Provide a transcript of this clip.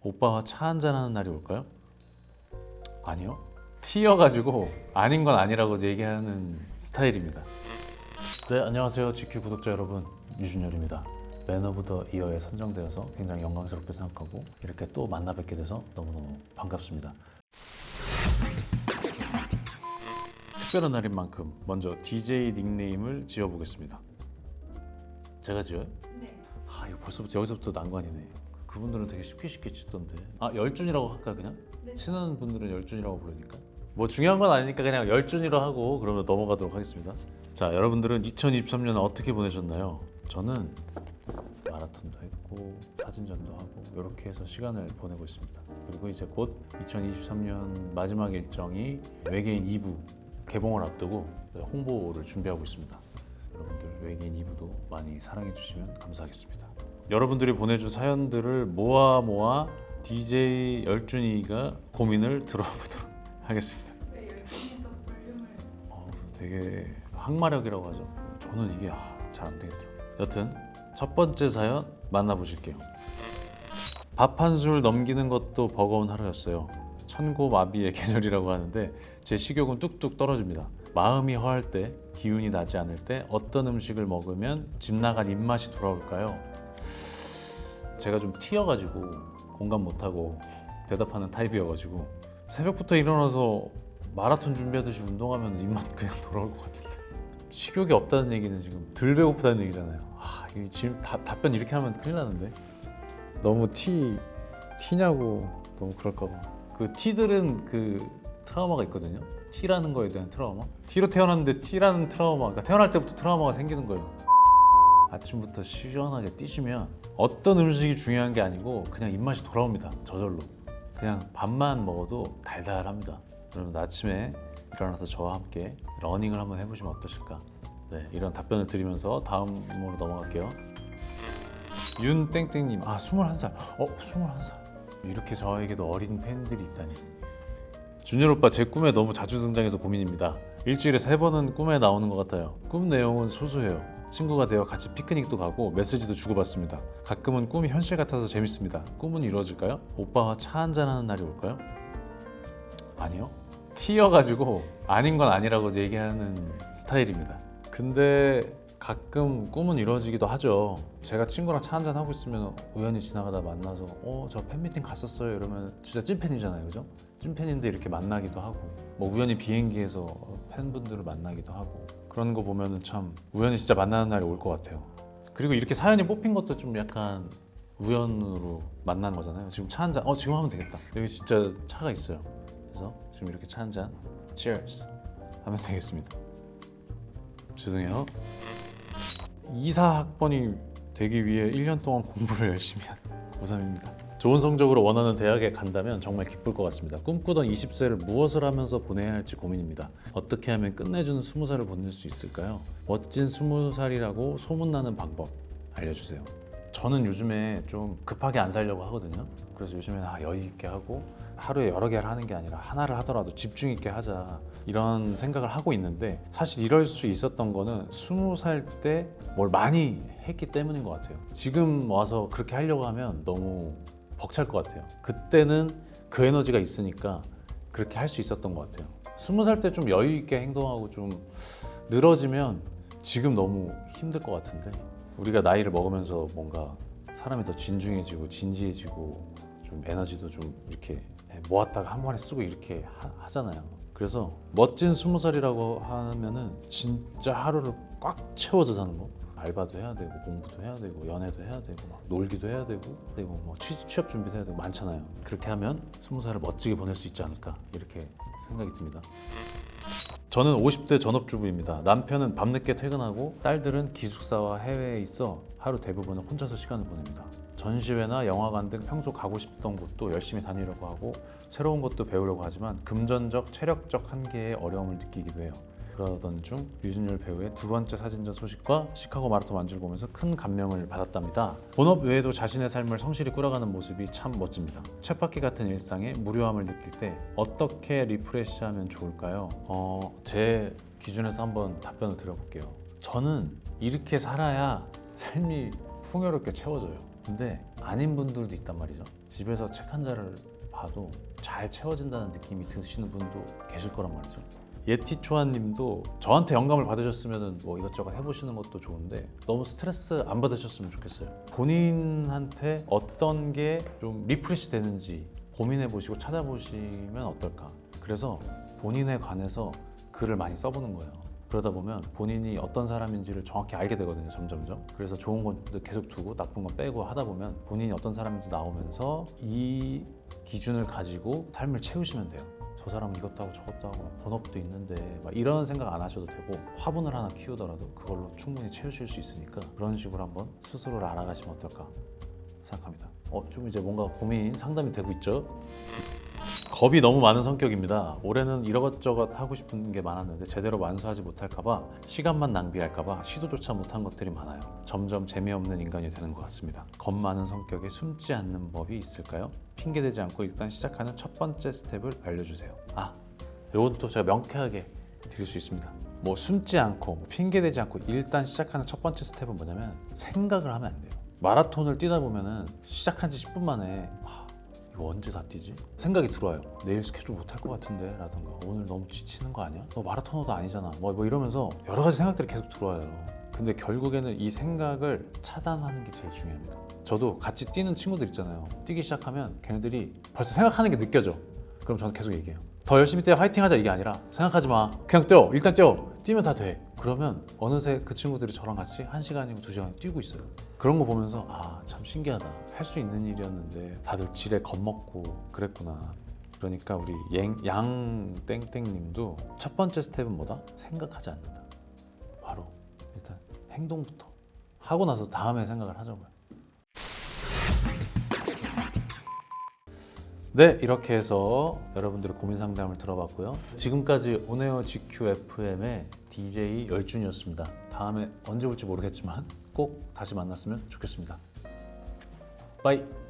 오빠와 차 한잔하는 날이 올까요? 아니요. T여가지고 아닌 건 아니라고 얘기하는 스타일입니다. 네, 안녕하세요. GQ 구독자 여러분, 유준열입니다. 맨 오브 더 이어에 선정되어서 굉장히 영광스럽게 생각하고 이렇게 또 만나 뵙게 돼서 너무너무 반갑습니다. 특별한 날인 만큼 먼저 DJ 닉네임을 지어보겠습니다. 제가 지어요? 네. 이거 벌써부터 여기서부터 난관이네. 그분들은 되게 쉽게 짓던데. 열준이라고 할까요 그냥? 네. 친한 분들은 열준이라고 부르니까. 뭐 중요한 건 아니니까 그냥 열준이로 하고 그러면 넘어가도록 하겠습니다. 자, 여러분들은 2023년 어떻게 보내셨나요? 저는 마라톤도 했고 사진전도 하고 이렇게 해서 시간을 보내고 있습니다. 그리고 이제 곧 2023년 마지막 일정이 외계인 2부 개봉을 앞두고 홍보를 준비하고 있습니다. 여러분들 외계인 2부도 많이 사랑해 주시면 감사하겠습니다. 여러분들이 보내준 사연들을 모아 DJ 열준이가 고민을 들어보도록 하겠습니다. 왜 열심히서 볼륨을 되게 항마력이라고 하죠. 저는 이게 잘 안 되겠더라고요. 여튼 첫 번째 사연 만나보실게요. 밥 한 술 넘기는 것도 버거운 하루였어요. 천고마비의 계절이라고 하는데 제 식욕은 뚝뚝 떨어집니다. 마음이 허할 때, 기운이 나지 않을 때 어떤 음식을 먹으면 집 나간 입맛이 돌아올까요? 제가 좀 T여가지고 공감 못하고 대답하는 타입이어가지고 새벽부터 일어나서 마라톤 준비하듯이 운동하면 입맛 그냥 돌아올 것 같은데 식욕이 없다는 얘기는 지금 덜 배고프다는 얘기잖아요. 이게 지금 답변 이렇게 하면 큰일 나는데 너무 T냐고 너무 그럴까 봐. 그 T들은 그 트라우마가 있거든요. T라는 거에 대한 트라우마. T로 태어났는데 T라는 트라우마, 그러니까 태어날 때부터 트라우마가 생기는 거예요. 아침부터 시원하게 뛰시면 어떤 음식이 중요한 게 아니고 그냥 입맛이 돌아옵니다. 저절로. 그냥 밥만 먹어도 달달합니다. 여러분 아침에 일어나서 저와 함께 러닝을 한번 해보시면 어떠실까? 네, 이런 답변을 드리면서 다음으로 넘어갈게요. 윤땡땡님, 21살. 21살. 이렇게 저에게도 어린 팬들이 있다니. 준열 오빠, 제 꿈에 너무 자주 등장해서 고민입니다. 일주일에 3번은 꿈에 나오는 것 같아요. 꿈 내용은 소소해요. 친구가 되어 같이 피크닉도 가고 메시지도 주고받습니다. 가끔은 꿈이 현실 같아서 재밌습니다. 꿈은 이루어질까요? 오빠와 차 한잔하는 날이 올까요? 아니요. T여가지고 아닌 건 아니라고 얘기하는 스타일입니다. 근데 가끔 꿈은 이루어지기도 하죠. 제가 친구랑 차 한잔 하고 있으면 우연히 지나가다 만나서 저 팬미팅 갔었어요 이러면 진짜 찐팬이잖아요, 그죠? 찐팬인데 이렇게 만나기도 하고 뭐 우연히 비행기에서 팬분들을 만나기도 하고 그런 거 보면은 참 우연히 진짜 만나는 날이 올 것 같아요. 그리고 이렇게 사연이 뽑힌 것도 좀 약간 우연으로 만난 거잖아요. 지금 차 한잔 지금 하면 되겠다. 여기 진짜 차가 있어요. 그래서 지금 이렇게 차 한잔 Cheers 하면 되겠습니다. 죄송해요. 이사학번이 되기 위해 1년 동안 공부를 열심히 한 고3입니다. 좋은 성적으로 원하는 대학에 간다면 정말 기쁠 것 같습니다. 꿈꾸던 20세를 무엇을 하면서 보내야 할지 고민입니다. 어떻게 하면 끝내주는 20살을 보낼 수 있을까요? 멋진 20살이라고 소문나는 방법 알려주세요. 저는 요즘에 좀 급하게 안 살려고 하거든요. 그래서 요즘에는 여유 있게 하고 하루에 여러 개를 하는 게 아니라 하나를 하더라도 집중 있게 하자 이런 생각을 하고 있는데 사실 이럴 수 있었던 거는 20살 때 뭘 많이 했기 때문인 것 같아요. 지금 와서 그렇게 하려고 하면 너무 벅찰 것 같아요. 그때는 그 에너지가 있으니까 그렇게 할 수 있었던 것 같아요. 20살 때 좀 여유 있게 행동하고 좀 늘어지면 지금 너무 힘들 것 같은데 우리가 나이를 먹으면서 뭔가 사람이 더 진중해지고 진지해지고 좀 에너지도 좀 이렇게 모았다가 한 번에 쓰고 이렇게 하잖아요. 그래서 멋진 20살이라고 하면은 진짜 하루를 꽉 채워서 사는 거. 알바도 해야 되고 공부도 해야 되고 연애도 해야 되고 막 놀기도 해야 되고 뭐 취업 준비도 해야 되고 많잖아요. 그렇게 하면 20살을 멋지게 보낼 수 있지 않을까 이렇게 생각이 듭니다. 저는 50대 전업주부입니다. 남편은 밤늦게 퇴근하고 딸들은 기숙사와 해외에 있어 하루 대부분은 혼자서 시간을 보냅니다. 전시회나 영화관 등 평소 가고 싶던 곳도 열심히 다니려고 하고 새로운 것도 배우려고 하지만 금전적, 체력적 한계에 어려움을 느끼기도 해요. 그러던 중 유준열 배우의 두 번째 사진전 소식과 시카고 마라톤 완주를 보면서 큰 감명을 받았답니다. 본업 외에도 자신의 삶을 성실히 꾸려가는 모습이 참 멋집니다. 쳇바퀴 같은 일상에 무료함을 느낄 때 어떻게 리프레시하면 좋을까요? 제 기준에서 한번 답변을 드려볼게요. 저는 이렇게 살아야 삶이 풍요롭게 채워져요. 근데 아닌 분들도 있단 말이죠. 집에서 책 한 자를 봐도 잘 채워진다는 느낌이 드시는 분도 계실 거란 말이죠. 예티초아님도 저한테 영감을 받으셨으면 뭐 이것저것 해보시는 것도 좋은데 너무 스트레스 안 받으셨으면 좋겠어요. 본인한테 어떤 게 좀 리프레시 되는지 고민해보시고 찾아보시면 어떨까. 그래서 본인에 관해서 글을 많이 써보는 거예요. 그러다 보면 본인이 어떤 사람인지를 정확히 알게 되거든요, 점점점. 그래서 좋은 것도 계속 두고 나쁜 건 빼고 하다 보면 본인이 어떤 사람인지 나오면서 이 기준을 가지고 삶을 채우시면 돼요. 저 사람은 이것도 하고 저것도 하고 본업도 있는데 막 이런 생각 안 하셔도 되고 화분을 하나 키우더라도 그걸로 충분히 채우실 수 있으니까 그런 식으로 한번 스스로를 알아가시면 어떨까 생각합니다. 좀 이제 뭔가 고민 상담이 되고 있죠? 겁이 너무 많은 성격입니다. 올해는 이것저것 하고 싶은 게 많았는데 제대로 완수하지 못할까봐 시간만 낭비할까봐 시도조차 못한 것들이 많아요. 점점 재미없는 인간이 되는 것 같습니다. 겁 많은 성격에 숨지 않는 법이 있을까요? 핑계대지 않고 일단 시작하는 첫 번째 스텝을 알려주세요. 이것도 제가 명쾌하게 드릴 수 있습니다. 뭐 숨지 않고 핑계대지 않고 일단 시작하는 첫 번째 스텝은 뭐냐면 생각을 하면 안 돼요. 마라톤을 뛰다 보면은 시작한 지 10분 만에 이거 언제 다 뛰지? 생각이 들어와요. 내일 스케줄 못 할 것 같은데 라든가 오늘 너무 지치는 거 아니야? 너 마라토너도 아니잖아. 뭐 이러면서 여러 가지 생각들이 계속 들어와요. 근데 결국에는 이 생각을 차단하는 게 제일 중요합니다. 저도 같이 뛰는 친구들 있잖아요. 뛰기 시작하면 걔네들이 벌써 생각하는 게 느껴져. 그럼 저는 계속 얘기해요. 더 열심히 뛰어, 화이팅 하자 이게 아니라 생각하지 마. 그냥 뛰어. 일단 뛰어. 뛰면 다 돼. 그러면 어느새 그 친구들이 저랑 같이 1시간이고 2시간 뛰고 있어요. 그런 거 보면서 참 신기하다. 할 수 있는 일이었는데 다들 지레 겁먹고 그랬구나. 그러니까 우리 양땡땡님도 첫 번째 스텝은 뭐다? 생각하지 않는다. 바로 일단 행동부터 하고 나서 다음에 생각을 하자고요. 네, 이렇게 해서 여러분들의 고민 상담을 들어봤고요. 지금까지 온에어 GQFM의 DJ 열준이었습니다. 다음에 언제 올지 모르겠지만 꼭 다시 만났으면 좋겠습니다. 바이.